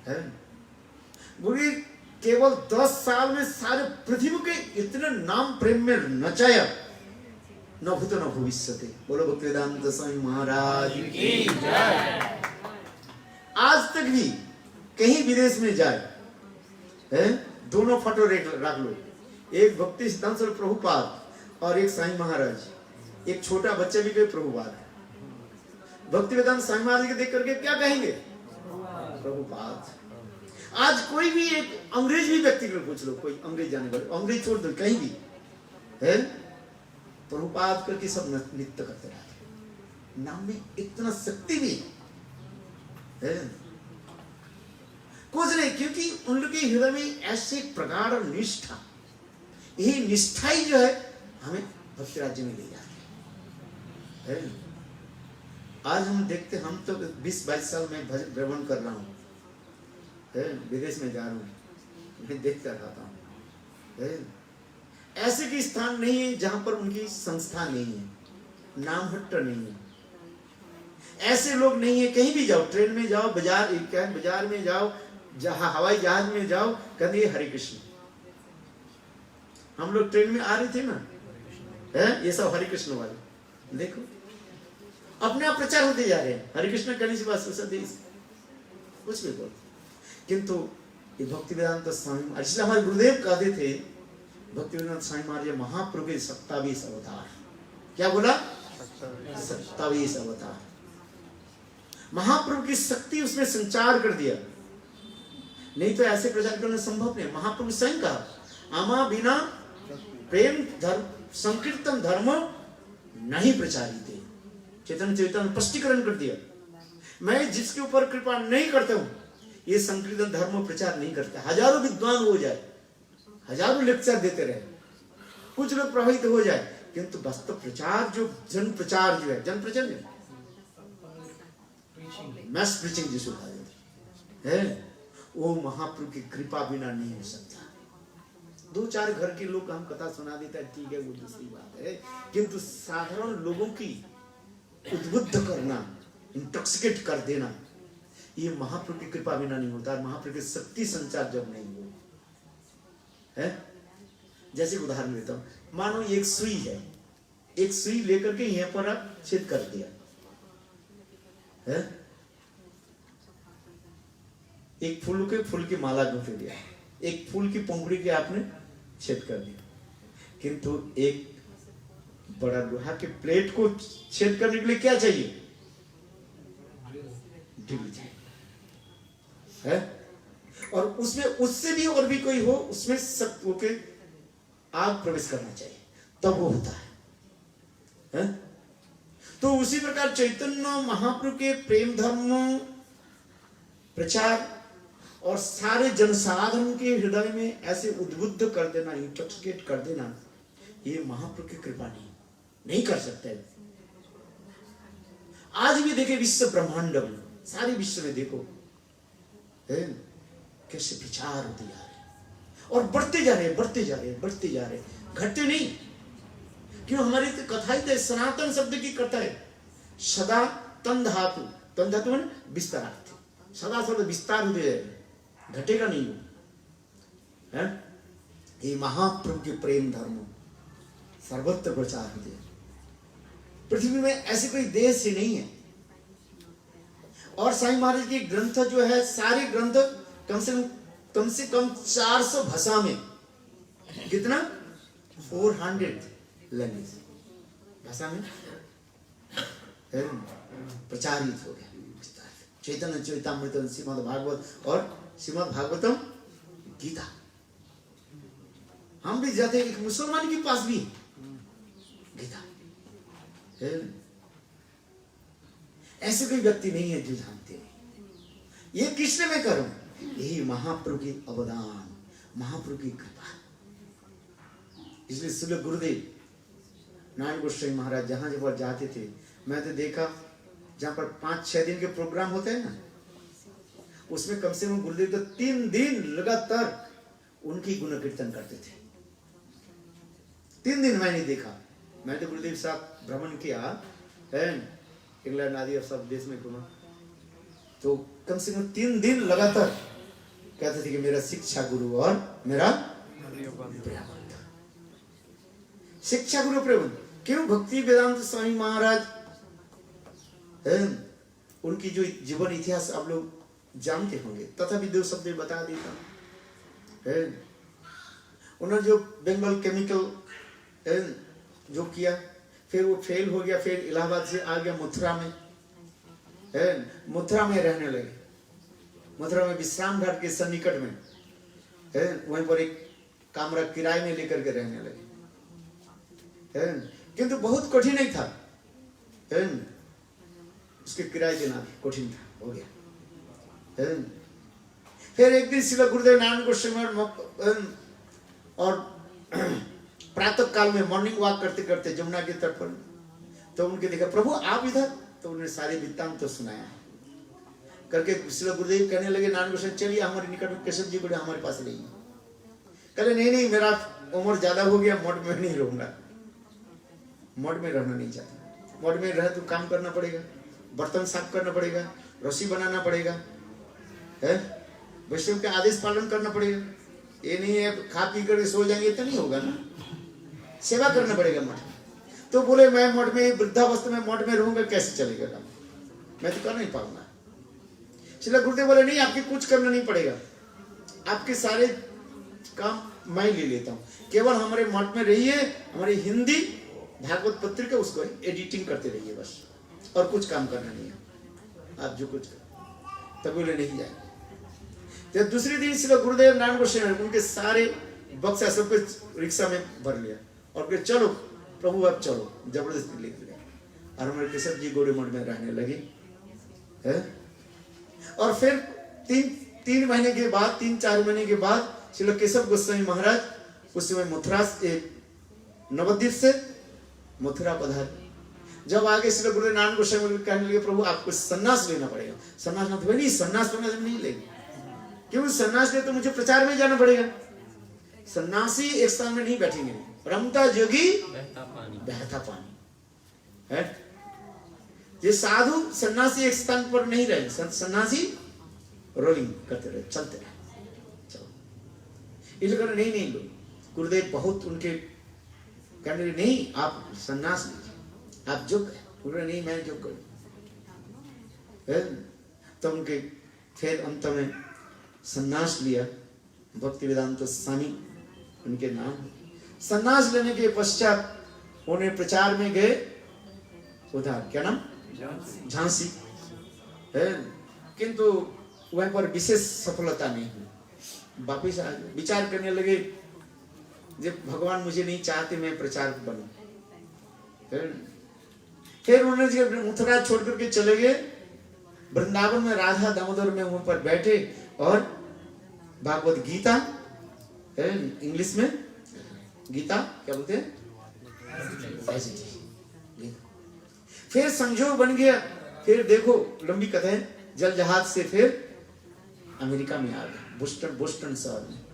है। बोलिए केवल 10 साल में सारे पृथ्वी के इतने नाम प्रेम में नचाया, न भूत न भविष्यते। बोलो भक्ति वेदांत स्वामी महाराज की जय। आज तक भी कहीं विदेश में जाए, है दोनों फोटो रख लो, एक भक्ति सिद्धांत प्रभुपाद और एक साईं महाराज, एक छोटा बच्चा भी कोई प्रभुपाद। भक्ति वेदांत स्वामी महाराज के देख करके क्या कहेंगे? प्रभुपाद। आज कोई भी एक अंग्रेज भी व्यक्ति को पूछ लो, कोई अंग्रेज जाने वाले, अंग्रेज छोड़ दो कहीं भी है, प्रभुपाद करके सब नृत्य करते रहते। नाम में इतना शक्ति भी है, कुछ नहीं, क्योंकि उन लोग के हृदय में ऐसे प्रगाढ़ निष्ठा, यही निष्ठा ही जो है हमें भक्ति राज्य में ले जाती है। आज हम देखते, हम तो 20-22 साल में भ्रमण कर रहा हूँ, विदेश में जा रहा हूँ, मैं देखता रहता हूँ। ऐसे की स्थान नहीं है जहां पर उनकी संस्था नहीं है, नाम हट्ट नहीं है। ऐसे लोग नहीं है, कहीं भी जाओ, ट्रेन में जाओ, बाजार में जाओ, जहां हवाई जहाज में जाओ, कहते हरे कृष्ण। हम लोग ट्रेन में आ रहे थे ना, है ये सब हरे कृष्ण वाले, देखो अपने आप प्रचार होते जा रहे हैं, हरे कृष्ण करने से बस कुछ भी बोल। किंतु ये भक्ति वेदांत स्वामी, इसलिए हमारे गुरुदेव कहते थे, भक्ति वेदांत स्वामी महाराज महाप्रभु के 27 अवतार। क्या बोला? 27 अवतार। महाप्रभु की शक्ति उसमें संचार कर दिया, नहीं तो ऐसे प्रचार करना संभव नहीं। महाप्रभु स्वयं कहा, आमा बिना प्रेम धर्म संकीर्तन धर्म नहीं प्रचारित है। चैतन्य चैतन्य स्पष्टीकरण कर दिया, मैं जिसके ऊपर कृपा नहीं करता हूं, ये संकीर्तन धर्म प्रचार नहीं करता। हजारों विद्वान हो जाए, हजारों लेक्चर देते रहे, कुछ लोग प्रभावित हो जाए, किंतु वास्तव प्रचार जो जन प्रचार जो है, जन प्रचार नहीं, मैस प्रीचिंग जिसको है, वो महाप्रभु की कृपा बिना नहीं हो सकता। 2-4 घर के लोग हम कथा सुना देता है, ठीक है, वो दूसरी बात है, किंतु साधारण लोगों की उद्बुद्ध करना, इंटॉक्सिकेट कर देना, ये महाप्रभु की कृपा बिना नहीं होता। महाप्रभु की शक्ति संचार जब नहीं हो है, जैसे उदाहरण देता हूं, मानो एक सुई है, एक सुई लेकर के यहां पर आप छेद कर दिया है, एक फूल की माला गुंथ दिया, एक फूल की पंखुड़ी के आपने छेद कर दिया, किंतु एक बड़ा लोहा के प्लेट को छेद करने के लिए क्या चाहिए? ड्रिल चाहिए है, और उसमें उससे भी और भी कोई हो, उसमें सब होके आग प्रवेश करना चाहिए, तब वो होता है? तो उसी प्रकार चैतन्य महाप्रभु के प्रेम धर्म प्रचार और सारे जनसाधारण के हृदय में ऐसे उद्बुद्ध कर देना, इंटॉक्सिकेट कर देना, ये महाप्रभु की कृपा नहीं कर सकते। आज भी देखे विश्व ब्रह्मांड में, सारे विश्व में देखो कैसे विचार होते जा रहे और बढ़ते जा रहे, घटते नहीं। क्यों? हमारी तो कथा ही तो सनातन शब्द की कथा है, सदा तन धातु मन विस्तारार्थ, सदा शब्द विस्तार होते जाए, घटेगा नहीं वो है। ये महाप्रभु के प्रेम धर्म सर्वत्र प्रचार होते हैं। पृथ्वी में ऐसे कोई देश ही नहीं है। और साईं महाराज के ग्रंथ जो है, सारे ग्रंथ कम से कम 400 भाषा में, कितना 400 लैंग्वेज भाषा में प्रचारित हो गया। चैतन्य चरितामृत, श्रीमद् भागवत और श्रीमद् भागवतम गीता। हम भी जाते हैं, एक मुसलमान के पास भी गीता है। ऐसे कोई व्यक्ति नहीं है जो जानते हैं ये कृष्ण में करूं। यही महाप्रभु की अवदान, महाप्रभु की कृपा। इसलिए श्रील गुरुदेव नारायण गोस्वामी महाराज जहां जब जाते थे, मैं तो देखा जहां पर 5-6 दिन के प्रोग्राम होते हैं ना, उसमें कम से कम गुरुदेव तो 3 दिन लगातार उनकी गुण कीर्तन करते थे। 3 दिन मैंने देखा। मैं तो गुरुदेव साहब भ्रमण किया है, इंग्लैंड आदि और सब देश में घूमा, तो कम से कम 3 दिन लगातार कहते थे कि मेरा शिक्षा गुरु और मेरा शिक्षा गुरु प्रेम। क्यों? भक्ति वेदांत स्वामी महाराज, उनकी जो जीवन इतिहास आप लोग जानते होंगे, तथापि 2 शब्द बता देता हूं। उन्होंने जो बंगाल केमिकल जो किया, फिर वो फेल हो गया, फिर इलाहाबाद से आ गया मथुरा में, मथुरा में रहने लगे। मथुरा में विश्राम घाट के सन्निकट में वहीं पर एक कमरा किराए में लेकर के रहने लगे। किंतु बहुत कठिन नहीं था, उसके किराए देना कठिन था, हो गया। फिर एक दिन श्री गुरुदेव नारायण गोस्वामी और प्रातः काल में मॉर्निंग वॉक करते करते जमुना के तट पर, तो उनके देखा, प्रभु आप इधर, तो उन्होंने सारे वृत्तांत तो सुनाया करके श्री गुरुदेव कहने लगे, नारायण गोस्वामी चलिए हमारे निकट में केशव जी गुरु हमारे पास नहीं है। कहले नहीं नहीं, मेरा उम्र ज्यादा हो गया, मठ में नहीं रहूंगा, मठ में रहना नहीं चाहता। मठ में रह तो काम करना पड़ेगा, बर्तन साफ करना पड़ेगा, रस्सी बनाना पड़ेगा, है वैष्णव के आदेश पालन करना पड़ेगा। ये नहीं है खा पी कर सो जाएंगे तो नहीं होगा ना, सेवा करना पड़ेगा मठ में। तो बोले मैं मठ में, वृद्धावस्था में मठ में रहूंगा, कैसे चलेगा काम, मैं तो कर नहीं पाऊंगा। श्रील गुरुदेव बोले नहीं, आपके कुछ करना नहीं पड़ेगा, आपके सारे काम मैं ले लेता हूँ, केवल हमारे मठ में रहिए, हमारी हिंदी भागवत पत्रिका उसको एडिटिंग करते रहिए बस, और कुछ काम करना नहीं है, आप जो कुछ कर। तब बोले नहीं जाएंगे। तो दूसरे दिन श्री गुरुदेव नारायण गोस्वामी उनके सारे बक्सा सब कुछ रिक्शा में भर लिया और फिर चलो प्रभु अब चलो, जबरदस्ती लेके गए। और हमारे केशव जी गौड़ी मठ में रहने लगे, है? और फिर तीन महीने के बाद, 3-4 महीने के बाद श्री केशव गोस्वामी महाराज उस समय मथुरा नवद्वीप से मथुरा पधारे। जब आगे श्री गुरुदेव नारायण गोस्वामी कहने लगे प्रभु आपको सन्यास लेना पड़ेगा। सन्यास ना, तो नहीं सन्यास नहीं लेंगे, क्योंकि सन्यास ले तो मुझे प्रचार में जाना पड़ेगा। सन्यासी एक स्थान में नहीं बैठेंगे, रमता जोगी बहता पानी है। ये साधु सन्यासी एक स्थान पर नहीं रहे, सन्यासी रोलिंग करते रहे, चलते रहे। चलो इसलिए नहीं लो, गुरुदेव बहुत उनके कहने लगे नहीं आप सन्यास लीजिए, आप जो कहें। नहीं मैं जो करूं, तो उनके फिर अंत में सन्यास लिया। भक्ति वेदांत स्वामी उनके नाम। सन्यास लेने के पश्चात उन्हें प्रचार में गए उधर, क्या नाम, झांसी है, किंतु वहां पर विशेष सफलता नहीं हुई। वापिस आ गए, विचार करने लगे जब भगवान मुझे नहीं चाहते मैं प्रचारक बनूं। फिर उन्होंने जब मथुरा छोड़ करके चले गए, वृंदावन में राधा दामोदर में वहां पर बैठे और भागवत गीता है, इंग्लिश में गीता क्या बोलते हैं, फिर संजोग बन गया। फिर देखो लंबी कथा है, जल जहाज से फिर अमेरिका में आ गए, बोस्टन शहर में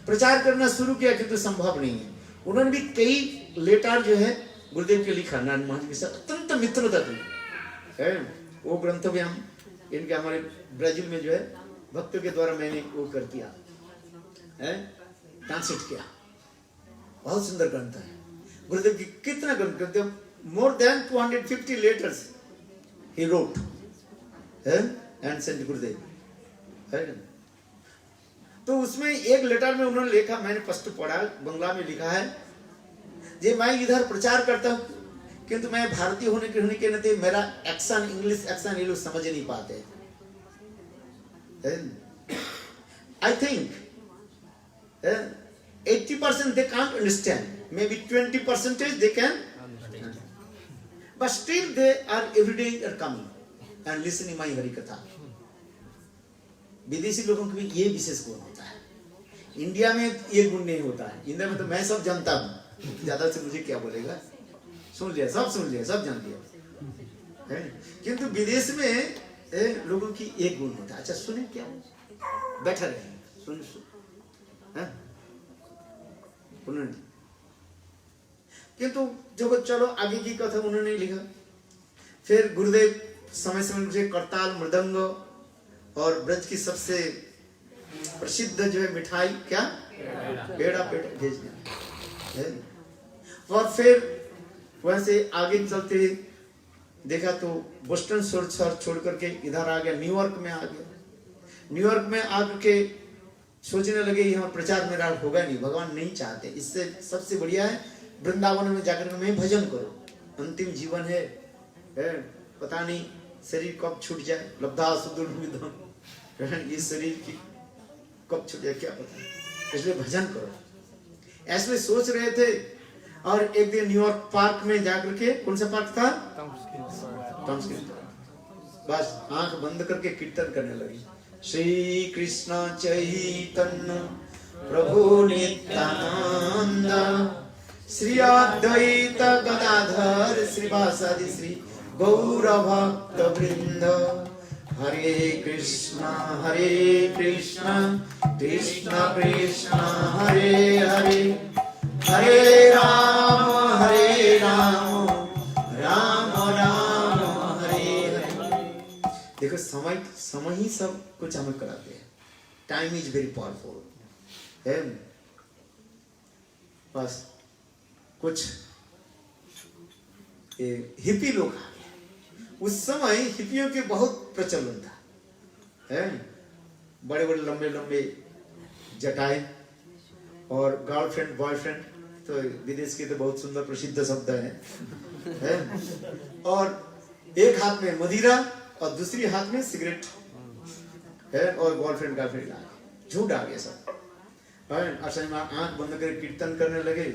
प्रचार करना शुरू किया, किंतु संभव नहीं है। उन्होंने भी कई लेटर जो है गुरुदेव के लिखा, नारायण महाराज के साथ अत्यंत मित्रता थी, है वो ग्रंथ भी हम इनके हमारे ब्राजील में जो है भक्तों के द्वारा मैंने वो कर दिया है, ट्रांसलेट किया। बहुत सुंदर ग्रंथ है गुरुदेव की। कितना ग्रंथ, more than 250 letters he wrote and sent Gurudev है। तो उसमें एक लेटर में उन्होंने लिखा, मैंने फर्स्ट पढ़ा, बंगला में लिखा है, ये मैं इधर प्रचार करता हूँ किंतु मैं भारतीय होने के नाते मेरा एक्शन, इंग्लिश एक्शन ये लोग समझ नहीं पाते। I think 80% they can't understand, maybe 20% they can understand, but still they are every day are coming and listening my Hari Katha. विदेशी लोगों को भी ये विशेष गुण होता है, इंडिया में ये गुण नहीं होता है। इंडिया में तो मैं सब जानता हूँ, ज्यादा से मुझे क्या बोलेगा, सुन लिया, सब जान लिया, किंतु विदेश में लोगों की एक गुण होता है। अच्छा सुने, क्या बैठा रहे, सुन किंतु जब चलो आगे की कथा उन्होंने लिखा। फिर गुरुदेव समय समय मुझे करताल, मृदंग और ब्रज की सबसे प्रसिद्ध जो है मिठाई क्या, पेड़ा भेज दिया। और फिर वहां से आगे चलते देखा तो बोस्टन शहर छोड़ करके इधर आ गया, न्यूयॉर्क में आ गया। न्यूयॉर्क में आकर के सोचने लगे यहाँ प्रचार मेरा होगा नहीं, भगवान नहीं चाहते, इससे सबसे बढ़िया है वृंदावन में जाकर मैं भजन करो। अंतिम जीवन है, पता नहीं शरीर कब छूट जाए, लब्धा सुदूर ये शरीर की कब छूट जाए क्या पता, इसलिए भजन करो, ऐसे सोच रहे थे। और एक दिन न्यूयॉर्क पार्क में जाकर के, कौन सा पार्क था, बस आंख बंद करके कीर्तन करने लगी, श्री कृष्ण चैतन्य प्रभु नित्यानंद श्री अद्वैत गदाधर श्रीवासादि श्री गौर भक्त वृंद हरे कृष्णा कृष्ण कृष्ण हरे हरे, हरे राम राम राम हरे हरे। देखो समय समय ही सब कुछ हमें कराते हैं। टाइम इज वेरी पावरफुल है। बस कुछ हिप्पी लोग आ गए। उस समय हिप्पियों के बहुत प्रचलन था है। बड़े बड़े लंबे लंबे जटाएं और गर्लफ्रेंड बॉयफ्रेंड, तो विदेश के तो बहुत सुंदर प्रसिद्ध शब्द है। और एक हाथ में मदिरा और दूसरी हाथ में सिगरेट है, और गर्लफ्रेंड गर्लफ्रेंड आ गए। झूठ आ गया सब। असल में आंख बंद कर कीर्तन करने लगे,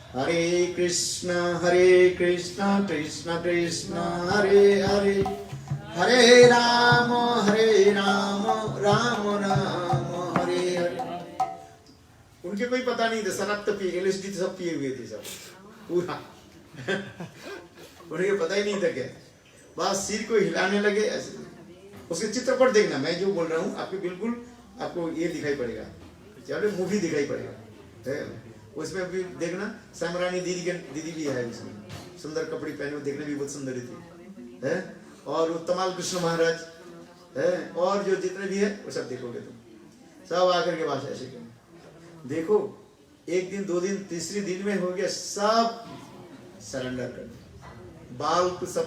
हरे कृष्ण कृष्ण कृष्ण हरे हरे, हरे राम राम राम हरे हरे। उनके कोई पता नहीं था, शराब तो पी, LSD तो सब पिए हुए थे सब पूरा। उन्हें पता ही नहीं था क्या। बस सिर को हिलाने लगे ऐसे। उसके चित्रपट देखना, मैं जो बोल रहा हूँ आपको बिल्कुल आपको ये दिखाई पड़ेगा, चलो मूवी दिखाई पड़ेगा। उसमें भी देखना, समरानी दीदी भी है उसमें, सुंदर कपड़े पहने हुए, देखने भी बहुत सुंदर थी है। और वो तमाल कृष्ण महाराज है, और जो जितने भी है वो सब देखोगे तुम, सब आकर के पास ऐसे देखो। एक दिन दो दिन तीसरे दिन में हो गया, सब सरेंडर कर दिया। बाल को सब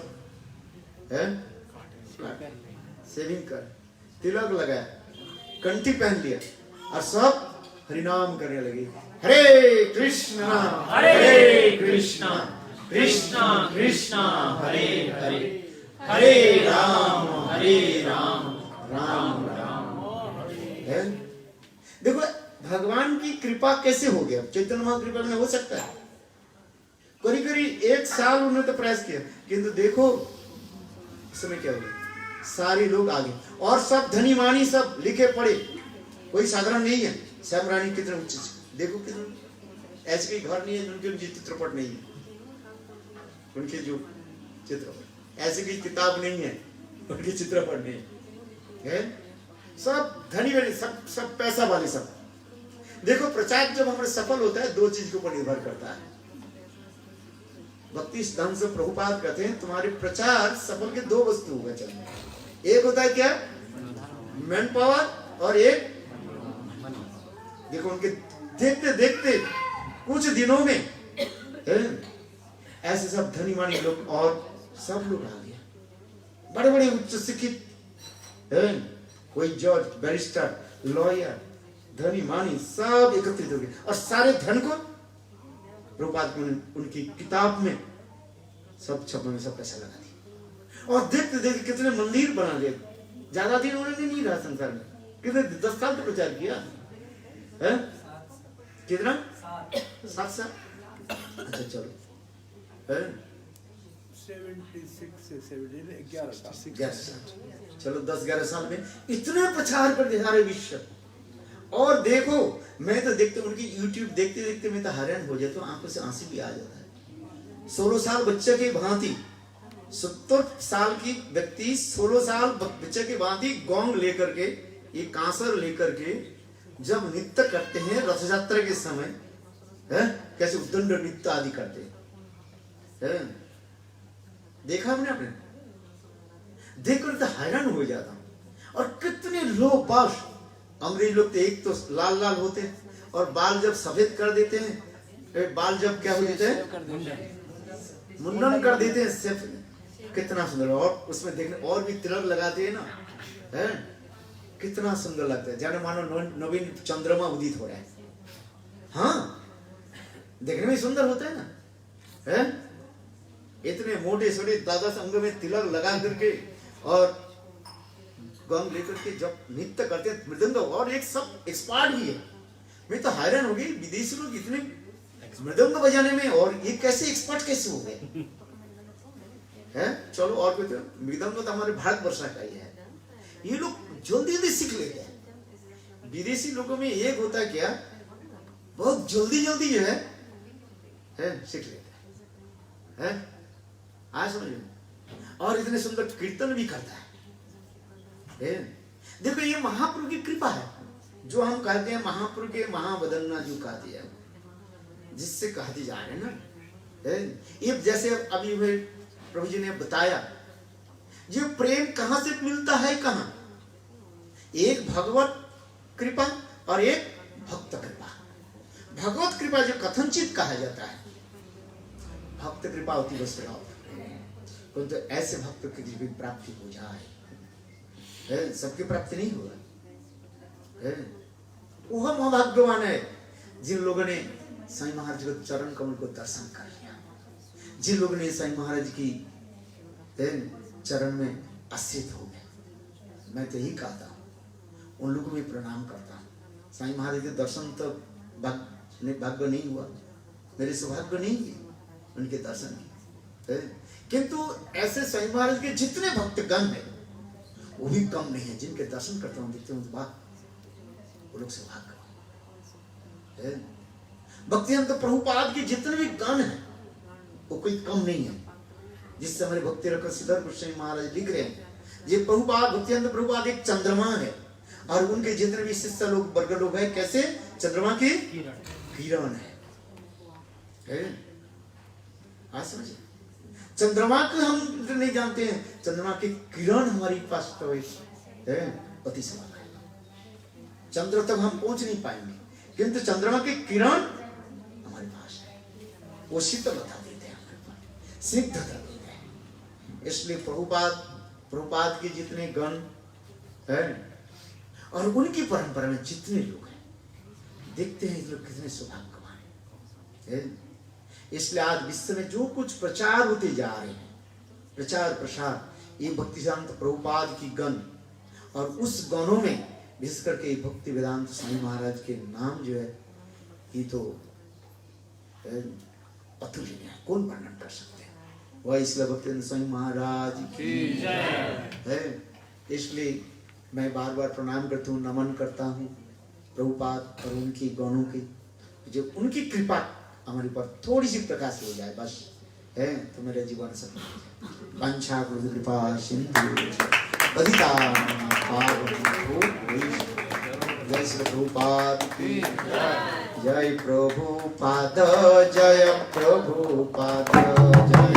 है सेविंग कर, तिलक लगाया, कंठी पहन लिया, और सब हरिनाम करने लगे, हरे कृष्णा कृष्ण कृष्ण हरे हरे, हरे राम राम राम है। देखो भगवान की कृपा कैसे हो गया, चैतन्य महाकृपा में हो सकता है। करीब करीब 1 साल उन्होंने तो प्रयास किया, किंतु देखो उस समय क्या हुआ, सारे लोग आगे, और सब धनी मानी, सब लिखे पढ़े, कोई साधारण नहीं है। श्याम रानी कितने उच्च, देखो कितने, ऐसे कोई घर नहीं है उनके चित्रपट नहीं है, उनके जो चित्रपट, ऐसे कोई किताब नहीं है उनके चित्रपट नहीं है। सब धनी वाले, सब पैसा वाले सब। देखो प्रचार जब हमारे सफल होता है, 2 चीज के ऊपर निर्भर करता है। भक्ति सिद्धांत से प्रभुपाद कहते हैं तुम्हारे प्रचार सफल के 2 वस्तु होगा चाहिए। एक होता है क्या, मैन पावर, और एक देखो उनके देखते देखते कुछ दिनों में ऐसे सब धनी मानी लोग और सब लोग आ गए, बड़े बड़े उच्च शिक्षित, कोई जज, बैरिस्टर, लॉयर, धनी मानी सब एकत्रित हो गए, और सारे धन को प्रभुपाद उनकी किताब में सब छपने में सब पैसा लगा दिया। और देखते देखते कितने मंदिर बना लिए। ज्यादा दिन उन्होंने नहीं रहा संसार में, कितने 10 साल तो प्रचार किया है। कितना 7 साल। अच्छा चलो 11 साल, चलो 10-11 साल में इतने प्रचार कर दिया सारे विश्व। और देखो मैं तो देखते उनकी YouTube देखते देखते मैं तो हैरान हो जाता हूँ, आंखों से आंसू भी आ जाता है। 16 साल बच्चे की भांति, 70 साल की व्यक्ति 16 साल बच्चे की भांति गोंग लेकर के, ये कांसर लेकर के जब नृत्य करते हैं रथ यात्रा के समय है, कैसे उद्दंड नृत्य आदि करते हैं, देखा हमने अपने, देखकर तो हैरान हो जाता हूँ। और कितने लोग पास, अंग्रेज लोग तो एक तो लाल लाल होते हैं, और बाल जब सफेद कर देते हैं, बाल जब क्या हो जाते हैं, मुंडन कर देते हैं सिर्फ, कितना सुंदर। और उसमें देखने और भी तिलक लगाते हैं ना, है कितना सुंदर लगता है, जाने मानो नवीन चंद्रमा उदित हो रहा है। हाँ देखने में सुंदर होता है ना, है इतने मोटे छोटे दादा से अंग में तिलक लगा करके और गम लेकर के जब नृत्य करते हैं, मृदंग, और एक सब एक्सपर्ट भी है। मैं तो हैरान हो गई, विदेशी लोग इतने मृदंग बजाने में, और ये कैसे एक्सपर्ट कैसे हो गए हैं। चलो और कोई तो मृदंग तो हमारे भारत वर्ष का ही है, ये लोग जल्दी जल्दी सीख लेते हैं। विदेशी लोगों में एक होता है क्या, बहुत जल्दी जल्दी जो है सीख लेते हैं। आज समझ, और इतने सुंदर कीर्तन भी करता है, देखो ये महाप्रभु की कृपा है, जो हम कहते हैं महाप्रभु के महावदन्ना जो कहा दिया, जिससे कहती जा रहे ना, ये जैसे अभी प्रभु जी ने बताया, जो प्रेम कहां से मिलता है, कहां, एक भगवत कृपा और एक भक्त कृपा। भगवत कृपा जो कथनचित कहा जाता है, भक्त कृपा होती बस तो ऐसे भक्त की भी प्राप्ति हो जाए, सबकी प्राप्ति नहीं होगा। वो हम भाग्यवान है जिन लोगों ने साईं महाराज के चरण कमल को दर्शन कर लिया, जिन लोगों ने साईं महाराज की चरण में आश्रित हो गए। मैं तो यही कहता हूँ, उन लोगों में प्रणाम करता हूँ। साईं महाराज के दर्शन तो भाग्य नहीं हुआ, मेरे सौभाग्य नहीं है उनके दर्शन की, किंतु ऐसे साईं महाराज के जितने भक्तगण हैं वो भी कम नहीं है, जिनके दर्शन करता हूँ देखते हूँ तो वो लोग सौभाग्य। भक्तिवंत प्रभुपाद के जितने भी गण हैं वो कोई कम नहीं है। जिससे हमारे भक्ति रखो सिद्धर गोस्वामी महाराज लिख रहे हैं, ये प्रभुपाद भक्तिवंत प्रभुपाद एक चंद्रमा है, और उनके जितने भी शिष्य लोग वर्ग लोग हैं कैसे चंद्रमा के किरण है। आज समझे, चंद्रमा को हम नहीं जानते हैं, चंद्रमा के किरण हमारे पास तो अति समान है। चंद्र तक हम पहुंच नहीं पाएंगे, किंतु चंद्रमा के किरण हमारे पास है, वो शीतलता देते हैं हमारे पास, स्निग्धता देते हैं। इसलिए प्रभुपाद के जितने गण हैं और उनकी परंपरा में जितने लोग हैं, देखते हैं लोग कितने सौभाग्यवान हैं। इसलिए आज विश्व में जो कुछ प्रचार होते जा रहे हैं, प्रचार प्रसार, ये भक्तिवेदांत प्रभुपाद की गण, और उस गणों में विशेष करके भक्ति वेदांत स्वामी महाराज के नाम जो है ये तो अतुल्य है, कौन वर्णन कर सकते हैं। वह इसलिए भक्ति स्वामी महाराज की है। इसलिए मैं बार बार प्रणाम करता हूँ, नमन करता हूँ प्रभुपाद और उनकी गणों की, जो उनकी कृपा हमारे पर थोड़ी सी प्रकाश हो जाए बस है तो मेरा जीवन सफल। वंशा गुरु कृपा सिंधु जय श्री प्रभुपाद की जय, प्रभुपाद जय, प्रभुपाद जय,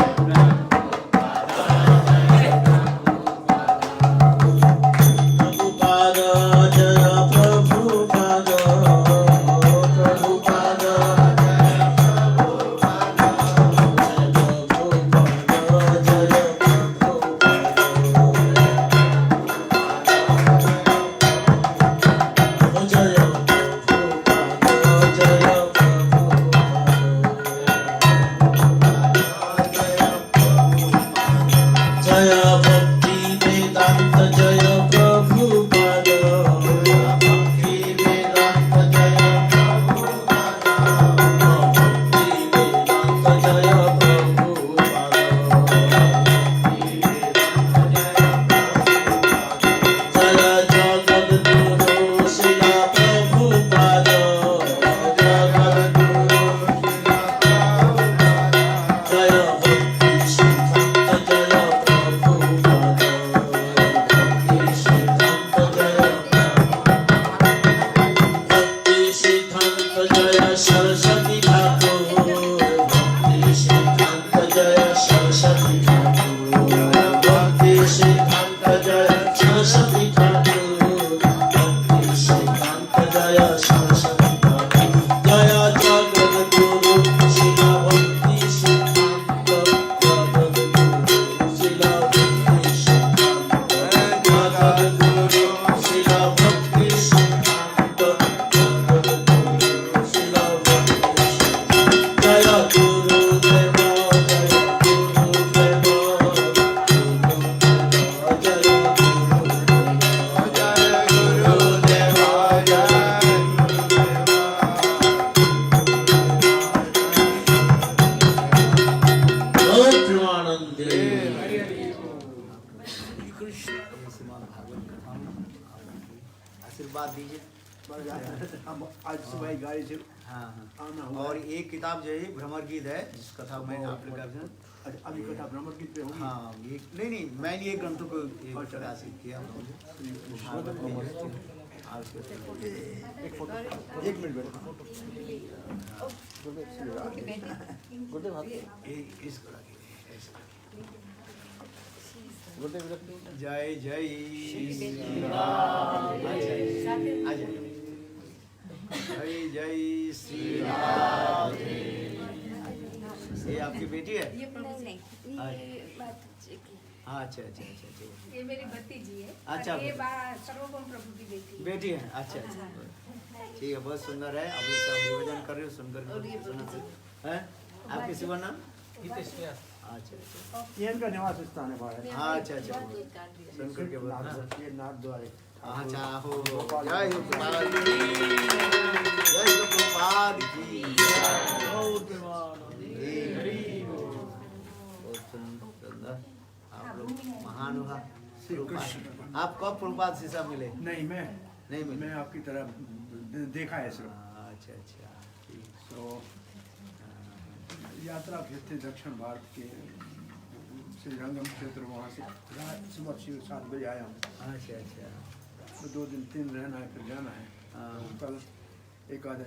हाँ हाँ। आना हुआ और एक किताब जो है भ्रमर गीत है, जिस कथा को मैंने आप लोग का अच्छा, अभी कथा भ्रमर गीत पे होगी। हाँ नहीं मैंने ये ग्रंथों को एक प्रकाशित किया एक फोटो, एक मिनट बैठो। जय जय श्री राम। जय जय श्री राम। ये आपकी बेटी है? ये प्रभु जी ये बात की। अच्छा अच्छा अच्छा अच्छा ये मेरी भतीजी है। अच्छा। ये बात सर्वभौम प्रभु की बेटी। बेटी है। अच्छा अच्छा ठीक है, बहुत सुंदर है। अब लोग सब निवेदन कर रहे हो, सुनकर है। आपके शुभ नाम? अच्छा अच्छा ये इनका निवास स्थान है बाहर। हाँ अच्छा अच्छा सुनकर के बाद ये नाथ द्वारे। अच्छा हो जय हो प्रभुपाद की, जय हो प्रभुपाद की। बहुत सुंदर, आप लोग महान हुआ। आप कब प्रभुपाद से सब मिले? नहीं मैं नहीं मिले। मैं आपकी तरह देखा है सर। अच्छा अच्छा ठीक। तो यात्रा फिर थे दक्षिण भारत के श्री रंगम क्षेत्र, वहाँ से रात सुबह 7 बजे आया हूँ। अच्छा अच्छा तो 2 दिन 3 रहना है, फिर जाना है। हाँ। कल एक आधा